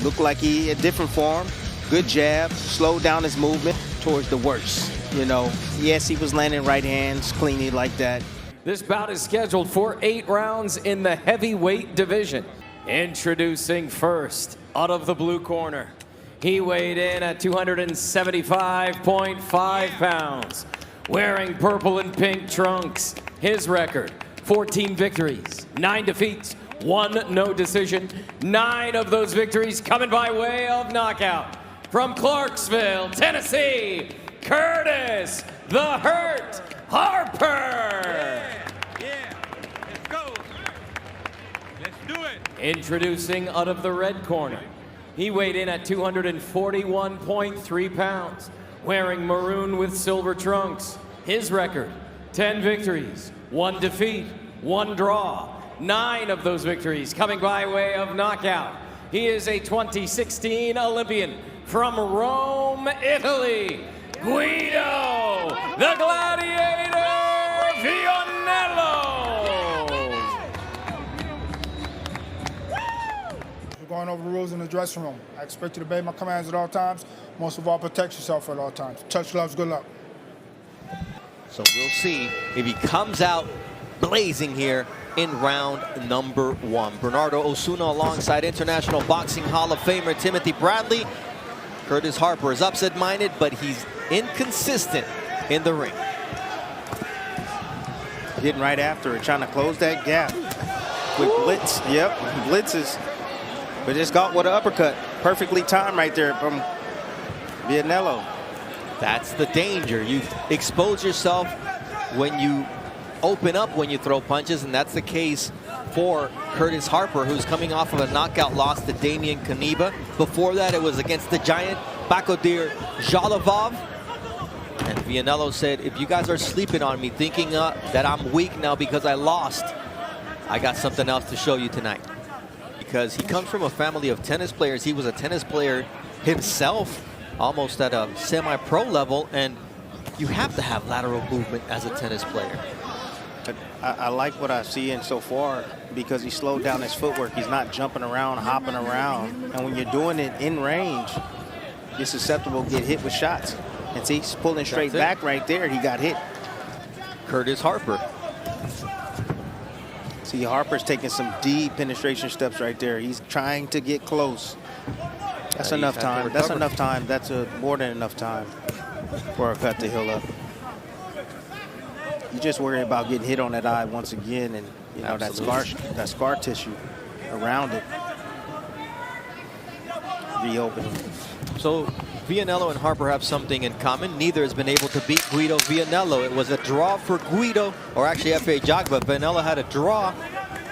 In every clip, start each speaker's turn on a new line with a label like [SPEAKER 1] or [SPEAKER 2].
[SPEAKER 1] Looked like he had different form. Good jab, slowed down his movement towards the worst. You know, yes, he was landing right hands cleanly like that.
[SPEAKER 2] This bout is scheduled for 8 rounds in the heavyweight division. Introducing first, out of the blue corner. He weighed in at 275.5 pounds. Wearing purple and pink trunks. His record, 14 victories, 9 defeats, 1 no decision. 9 of those victories coming by way of knockout. From Clarksville, Tennessee, Curtis "The Hurt" Harper.
[SPEAKER 3] Yeah, let's go. Let's do it.
[SPEAKER 2] Introducing out of the red corner. He weighed in at 241.3 pounds, wearing maroon with silver trunks. His record, 10 victories, 1 defeat, 1 draw. 9 of those victories coming by way of knockout. He is a 2016 Olympian from Rome, Italy, Guido, the Gladiator Vianello.
[SPEAKER 4] We're going over the rules in the dressing room. I expect you to obey my commands at all times. Most of all, protect yourself at all times. Touch gloves, good luck.
[SPEAKER 5] So we'll see if he comes out blazing here in round number 1. Bernardo Osuna alongside International Boxing Hall of Famer Timothy Bradley. Curtis Harper is upset-minded, but he's inconsistent in the ring.
[SPEAKER 1] Getting right after it, trying to close that gap. With blitz, yep, blitzes. But just got with an uppercut. Perfectly timed right there from Vianello.
[SPEAKER 5] That's the danger. You expose yourself when you open up when you throw punches, and that's the case for Curtis Harper, who's coming off of a knockout loss to Damian Kaniba. Before that, it was against the giant Bakodir Jalovov. And Vianello said, if you guys are sleeping on me, thinking that I'm weak now because I lost, I got something else to show you tonight. Because he comes from a family of tennis players. He was a tennis player himself, almost at a semi-pro level, and you have to have lateral movement as a tennis player.
[SPEAKER 1] I like what I've seen so far because he slowed down his footwork. He's not jumping around, hopping around. And when you're doing it in range, you're susceptible to get hit with shots. And see, he's pulling straight back right there. He got hit.
[SPEAKER 5] Curtis Harper.
[SPEAKER 1] See, Harper's taking some deep penetration steps right there. He's trying to get close. That's enough time. That's enough time. That's more than enough time for a cut to heal up. You just worry about getting hit on that eye once again, and you know that scar tissue around it reopening.
[SPEAKER 5] So Vianello and Harper have something in common. Neither has been able to beat Guido Vianello. It was a draw for Guido, or actually F.A. Jagba. Vianello had a draw,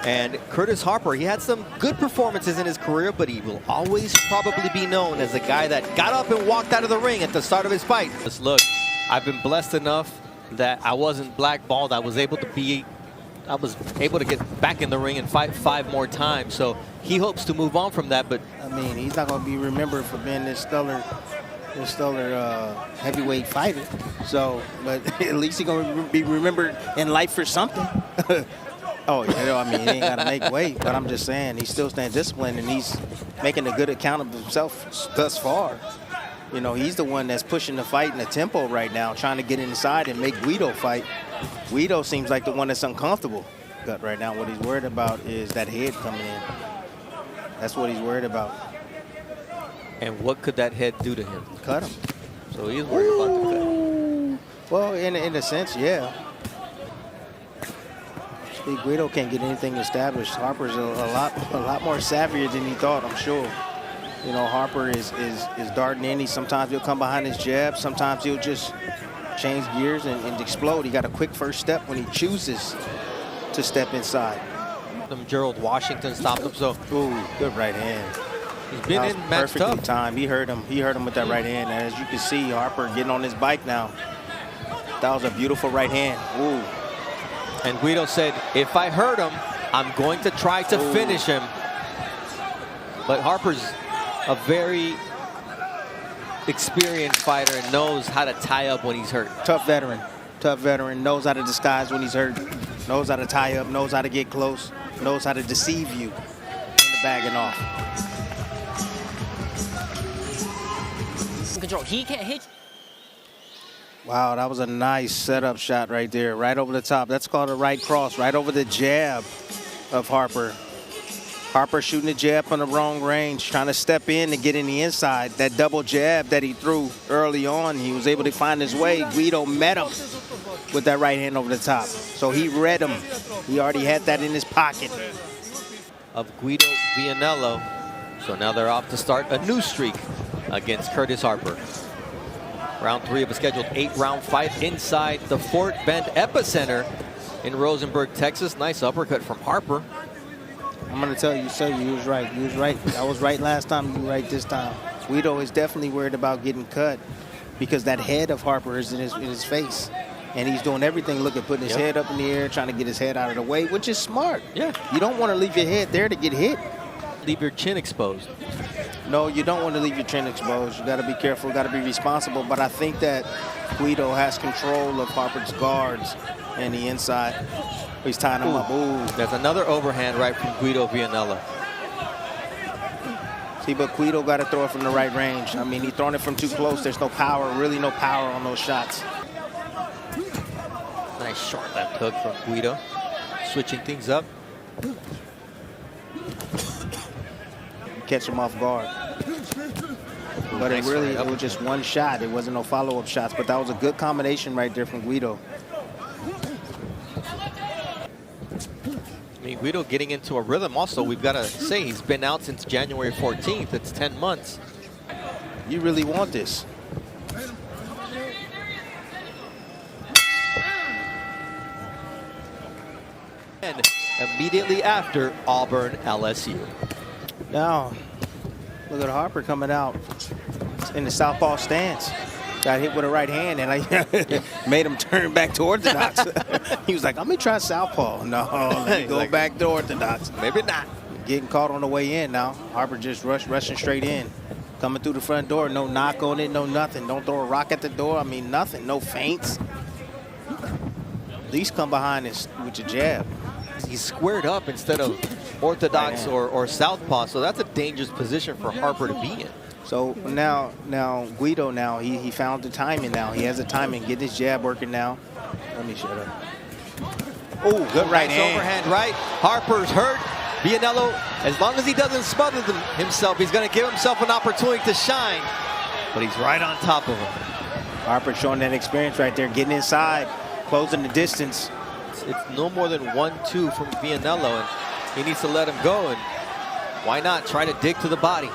[SPEAKER 5] and Curtis Harper, he had some good performances in his career, but he will always probably be known as the guy that got up and walked out of the ring at the start of his fight. Just look, I've been blessed enough that I wasn't blackballed. I was able to get back in the ring and fight 5 more times. So he hopes to move on from that. But
[SPEAKER 1] I mean, he's not going to be remembered for being this stellar heavyweight fighter. So, but at least he's going to be remembered in life for something. Oh, you know, I mean, he ain't got to make weight. But I'm just saying, he's still staying disciplined, and he's making a good account of himself thus far. You know, he's the one that's pushing the fight in the tempo right now, trying to get inside and make Guido fight. Guido seems like the one that's uncomfortable right now. What he's worried about is that head coming in. That's what he's worried about.
[SPEAKER 5] And what could that head do to him?
[SPEAKER 1] Cut him.
[SPEAKER 5] So he's worried about the cut.
[SPEAKER 1] Well, in a sense, yeah. See, Guido can't get anything established. Harper's a lot more savvier than he thought, I'm sure. You know, Harper is darting in. Sometimes he'll come behind his jab. Sometimes he'll just change gears and explode. He got a quick first step when he chooses to step inside.
[SPEAKER 5] Gerald Washington stopped him. So,
[SPEAKER 1] ooh, good right hand.
[SPEAKER 5] He's been in matched
[SPEAKER 1] perfectly
[SPEAKER 5] up.
[SPEAKER 1] timed. He heard him with that right hand. And as you can see, Harper getting on his bike now. That was a beautiful right hand. Ooh.
[SPEAKER 5] And Guido said, if I hurt him, I'm going to try to finish him. But Harper's a very experienced fighter and knows how to tie up when he's hurt.
[SPEAKER 1] Tough veteran, knows how to disguise when he's hurt, knows how to tie up, knows how to get close, knows how to deceive you in the bagging off.
[SPEAKER 6] some control. He can't hit you.
[SPEAKER 1] Wow, that was a nice setup shot right there, right over the top. That's called a right cross, right over the jab of Harper. Harper shooting the jab from the wrong range, trying to step in to get in the inside. That double jab that he threw early on, he was able to find his way. Guido met him with that right hand over the top. So he read him. He already had that in his pocket.
[SPEAKER 5] Of Guido Vianello. So now they're off to start a new streak against Curtis Harper. Round 3 of a scheduled 8-round fight inside the Fort Bend Epicenter in Rosenberg, Texas. Nice uppercut from Harper.
[SPEAKER 1] I'm going to tell you, sir, you was right. You was right. I was right last time. You were right this time. Guido is definitely worried about getting cut because that head of Harper is in his face. And he's doing everything, putting his head up in the air, trying to get his head out of the way, which is smart.
[SPEAKER 5] Yeah.
[SPEAKER 1] You don't want to leave your head there to get hit.
[SPEAKER 5] Leave your chin exposed.
[SPEAKER 1] No, you don't want to leave your chin exposed. You got to be careful, got to be responsible. But I think that Guido has control of Harper's guards and the inside. He's tying him up. Ooh.
[SPEAKER 5] There's another overhand right from Guido Vianello.
[SPEAKER 1] See, but Guido got to throw it from the right range. I mean, he's throwing it from too close. There's no power, really no power on those shots.
[SPEAKER 5] Nice short left hook from Guido. Switching things up.
[SPEAKER 1] Catch him off guard. But
[SPEAKER 5] Nice
[SPEAKER 1] it was just one shot. It wasn't no follow-up shots, but that was a good combination right there from Guido.
[SPEAKER 5] I mean, Guido getting into a rhythm also. We've got to say he's been out since January 14th. It's 10 months.
[SPEAKER 1] You really want this.
[SPEAKER 5] And immediately after Auburn LSU.
[SPEAKER 1] Now, look at Harper coming out in the southpaw stance. Got hit with a right hand, and I made him turn back to orthodox. He was like, "Let me try southpaw." No, let me go back to orthodox.
[SPEAKER 5] Maybe not.
[SPEAKER 1] Getting caught on the way in now. Harper just rushing straight in. Coming through the front door. No knock on it, no nothing. Don't throw a rock at the door. I mean, nothing. No feints. At least come behind us with your jab.
[SPEAKER 5] He's squared up instead of orthodox or southpaw, so that's a dangerous position for Harper to be in.
[SPEAKER 1] So now Guido he found the timing now. He has the timing. Get his jab working now. Let me shut up. Oh, good right hand.
[SPEAKER 5] Overhand right. Harper's hurt. Vianello, as long as he doesn't smother himself, he's going to give himself an opportunity to shine. But he's right on top of him.
[SPEAKER 1] Harper showing that experience right there, getting inside, closing the distance.
[SPEAKER 5] It's no more than 1-2 from Vianello, and he needs to let him go. And why not try to dig to the body?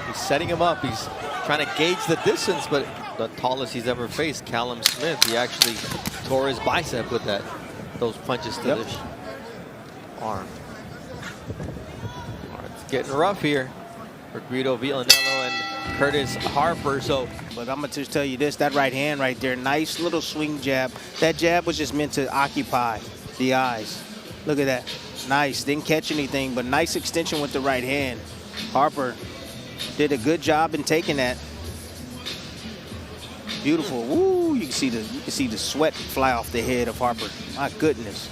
[SPEAKER 5] He's setting him up. He's trying to gauge the distance, but the tallest he's ever faced, Callum Smith, he actually tore his bicep with those punches to the arm. It's getting rough here for Guido Vianello and Curtis Harper.
[SPEAKER 1] But I'm going to just tell you this, that right hand right there, nice little swing jab. That jab was just meant to occupy the eyes. Look at that. Nice. Didn't catch anything, but nice extension with the right hand. Harper did a good job in taking that. Beautiful. Woo! You can see the sweat fly off the head of Harper. My goodness.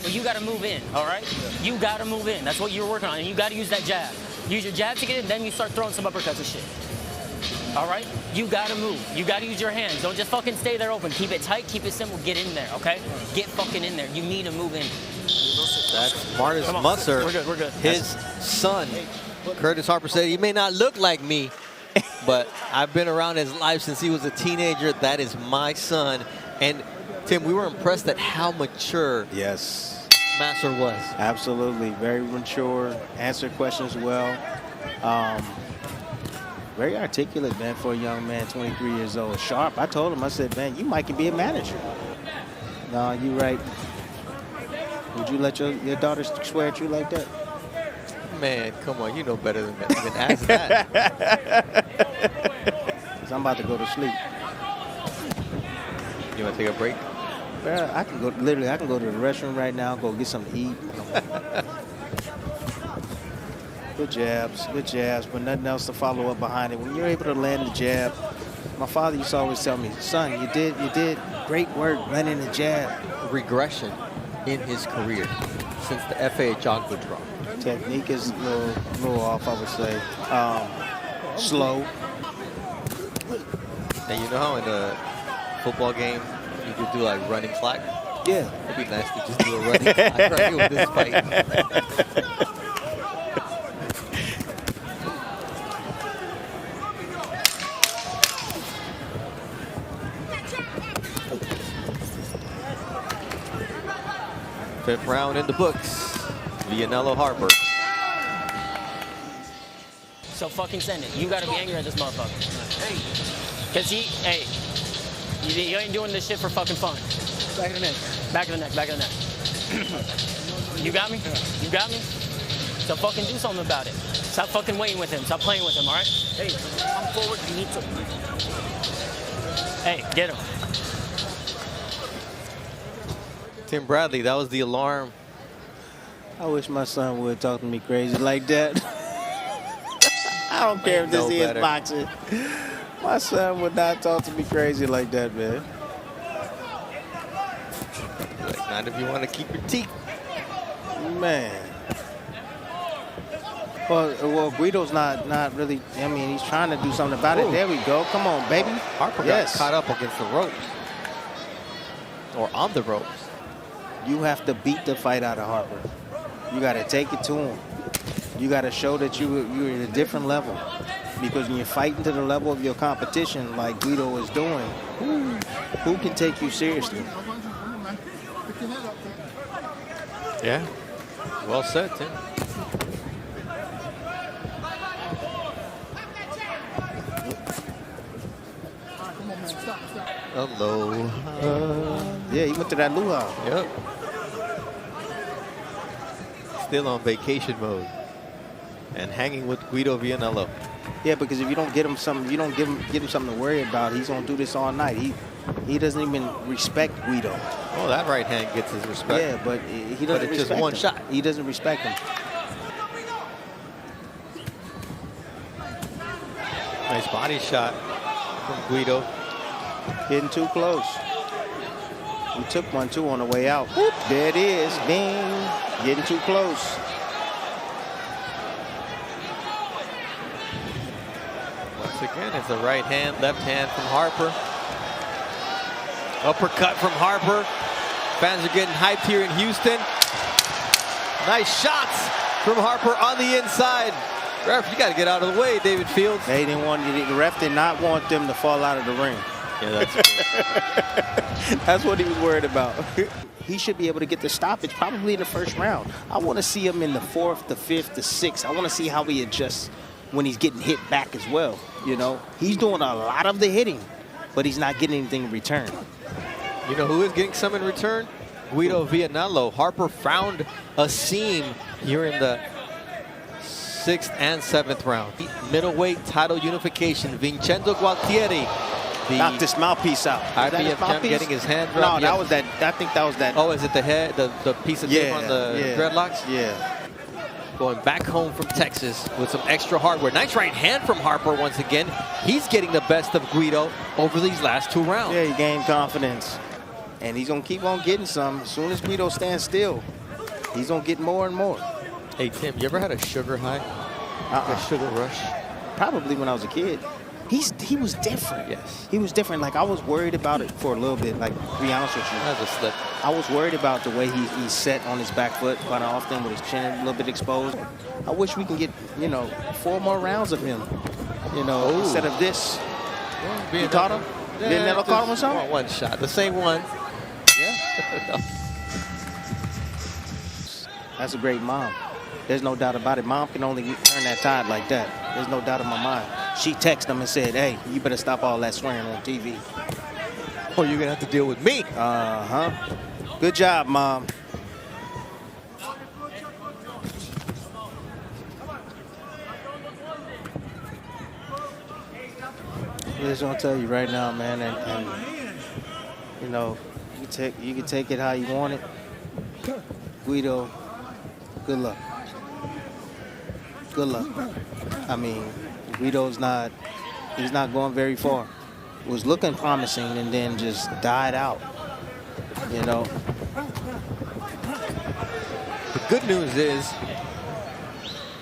[SPEAKER 6] Well, you got to move in, all right? You got to move in. That's what you're working on, and you got to use that jab. Use your jab to get in, then you start throwing some uppercuts and shit. All right? You got to move. You got to use your hands. Don't just fucking stay there open. Keep it tight. Keep it simple. Get in there, okay? Get fucking in there. You need to move in.
[SPEAKER 5] That's Martis Musser.
[SPEAKER 6] We're good. We're good.
[SPEAKER 5] His son, Curtis Harper, said he may not look like me, but I've been around his life since he was a teenager. That is my son. And Tim, we were impressed at how mature Musser was.
[SPEAKER 1] Absolutely. Very mature. Answered questions well. Very articulate, man, for a young man, 23 years old. Sharp. I told him, I said, man, you might can be a manager. No, you right. Would you let your daughter swear at you like that?
[SPEAKER 5] Man, come on, you know better than that. Even ask that.
[SPEAKER 1] 'Cause I'm about to go to sleep.
[SPEAKER 5] You want to take a break?
[SPEAKER 1] Well, I can go, literally, I can go to the restroom right now, go get something to eat. Good jabs, but nothing else to follow up behind it. When you're able to land the jab, my father used to always tell me, son, you did great work landing the jab.
[SPEAKER 5] Regression in his career. since the F.A. Jogba drop.
[SPEAKER 1] Technique is a little off, I would say. Slow.
[SPEAKER 5] And you know how in a football game you could do like running clock?
[SPEAKER 1] Yeah.
[SPEAKER 5] It'd be nice to just do a running clock right here with this fight. Fifth round in the books. Vianello Harper.
[SPEAKER 6] So fucking send it. You gotta be angry at this motherfucker. Cause you ain't doing this shit for fucking fun. Back of the neck. Back of the neck, back of the neck. You got me? You got me? So fucking do something about it. Stop fucking waiting with him. Stop playing with him, all right? Hey, come forward. You need to. Hey, get him.
[SPEAKER 5] Tim Bradley, that was the alarm.
[SPEAKER 1] I wish my son would talk to me crazy like that. I don't care if this is boxing. My son would not talk to me crazy like that, man.
[SPEAKER 5] Like, not if you want to keep your teeth.
[SPEAKER 1] Man. Well, Guido's not really. I mean, he's trying to do something about it. There we go. Come on, baby.
[SPEAKER 5] Harper got caught up against the ropes. Or on the ropes.
[SPEAKER 1] You have to beat the fight out of Harper. You got to take it to him. You got to show that you're at a different level. Because when you're fighting to the level of your competition, like Guido is doing, who can take you seriously?
[SPEAKER 5] Yeah. Well said, Tim. Hello.
[SPEAKER 1] Yeah, he went to that luau.
[SPEAKER 5] Yep. Still on vacation mode. And hanging with Guido Vianello.
[SPEAKER 1] Yeah, because if you don't get him something, you don't give him something to worry about, he's gonna do this all night. He doesn't even respect Guido.
[SPEAKER 5] Oh, that right hand gets his respect.
[SPEAKER 1] Yeah, but he doesn't respect
[SPEAKER 5] just one
[SPEAKER 1] him.
[SPEAKER 5] shot.
[SPEAKER 1] He doesn't respect him.
[SPEAKER 5] Nice body shot from Guido.
[SPEAKER 1] Getting too close. He took one too on the way out. Whoop, there it is. Bing. Getting too close.
[SPEAKER 5] Once again, it's a right hand, left hand from Harper. Uppercut from Harper. Fans are getting hyped here in Houston. Nice shots from Harper on the inside. Ref, you got to get out of the way, David Fields.
[SPEAKER 1] They didn't want the ref did not want them to fall out of the ring.
[SPEAKER 5] Yeah, that's true.
[SPEAKER 1] That's what he was worried about. He should be able to get the stoppage probably in the first round. I want to see him in the 4th, the 5th, the 6th. I want to see how he adjusts when he's getting hit back as well. You know, he's doing a lot of the hitting, but he's not getting anything in return.
[SPEAKER 5] You know who is getting some in return? Guido Vianello. Harper found a seam here in the 6th and 7th round. Middleweight title unification. Vincenzo Gualtieri.
[SPEAKER 1] Knocked this mouthpiece out.
[SPEAKER 5] IBF champ getting his hand
[SPEAKER 1] No,
[SPEAKER 5] dropped.
[SPEAKER 1] that was that. I think that was that.
[SPEAKER 5] Oh, is it the head, the piece of tape on the dreadlocks?
[SPEAKER 1] Yeah.
[SPEAKER 5] Going back home from Texas with some extra hardware. Nice right hand from Harper once again. He's getting the best of Guido over these last 2 rounds.
[SPEAKER 1] Yeah, he gained confidence. And he's going to keep on getting some. As soon as Guido stands still, he's going to get more and more.
[SPEAKER 5] Hey, Tim, you ever had a sugar high? A sugar rush?
[SPEAKER 1] Probably when I was a kid. He was different.
[SPEAKER 5] Yes.
[SPEAKER 1] He was different. Like, I was worried about it for a little bit, like, to be honest with you.
[SPEAKER 5] That was a slip.
[SPEAKER 1] I was worried about the way he set on his back foot quite often with his chin a little bit exposed. I wish we can get, 4 more rounds of him, instead of this.
[SPEAKER 5] Yeah,
[SPEAKER 1] you caught him? Vianello caught him or something?
[SPEAKER 5] One shot. The same one.
[SPEAKER 1] Yeah. That's a great mom. There's no doubt about it. Mom can only turn that tide like that. There's no doubt in my mind. She texted him and said, hey, you better stop all that swearing on TV.
[SPEAKER 5] Or you're going to have to deal with me.
[SPEAKER 1] Uh-huh. Good job, Mom. I'm just going to tell you right now, man, and you can take it how you want it. Guido, good luck. Good luck. I mean, Guido's he's not going very far. Was looking promising and then just died out,
[SPEAKER 5] The good news is,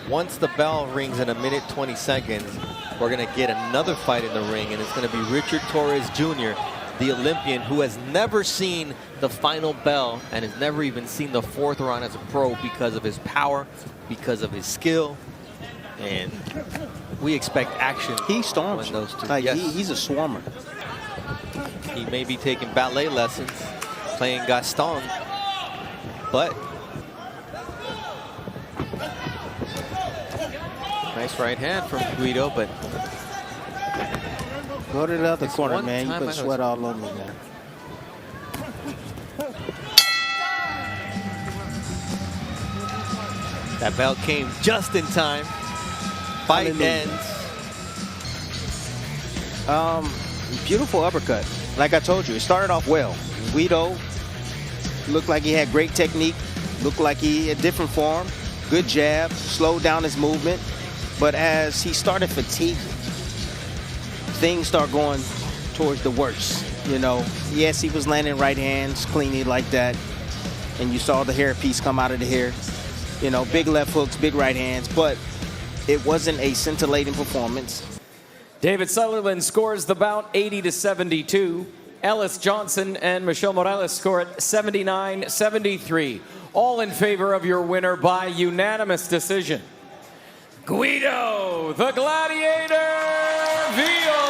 [SPEAKER 5] once the bell rings in 1:20, we're going to get another fight in the ring, and it's going to be Richard Torres Jr., the Olympian, who has never seen the final bell and has never even seen the 4th round as a pro because of his power, because of his skill, and we expect action.
[SPEAKER 1] He storms
[SPEAKER 5] those two.
[SPEAKER 1] like
[SPEAKER 5] Yes.
[SPEAKER 1] he's a swarmer.
[SPEAKER 5] He may be taking ballet lessons, playing Gaston, but nice right hand from Guido, but
[SPEAKER 1] Go to the other corner,
[SPEAKER 5] one
[SPEAKER 1] man. You
[SPEAKER 5] time
[SPEAKER 1] put
[SPEAKER 5] I
[SPEAKER 1] sweat all over me, man.
[SPEAKER 5] that bell came just in time. Fight
[SPEAKER 1] Hallelujah.
[SPEAKER 5] ends.
[SPEAKER 1] Beautiful uppercut. Like I told you, it started off well. Guido looked like he had great technique, looked like he had different form, good jab, slowed down his movement. But as he started fatiguing, things start going towards the worst. You know, yes, he was landing right hands cleanly like that, and you saw the hair piece come out of the hair. You know, big left hooks, big right hands, but it wasn't a scintillating performance.
[SPEAKER 2] David Sutherland scores the bout 80-72. Ellis Johnson and Michelle Morales score it 79-73. All in favor of your winner by unanimous decision. Guido, the Gladiator, Vianello.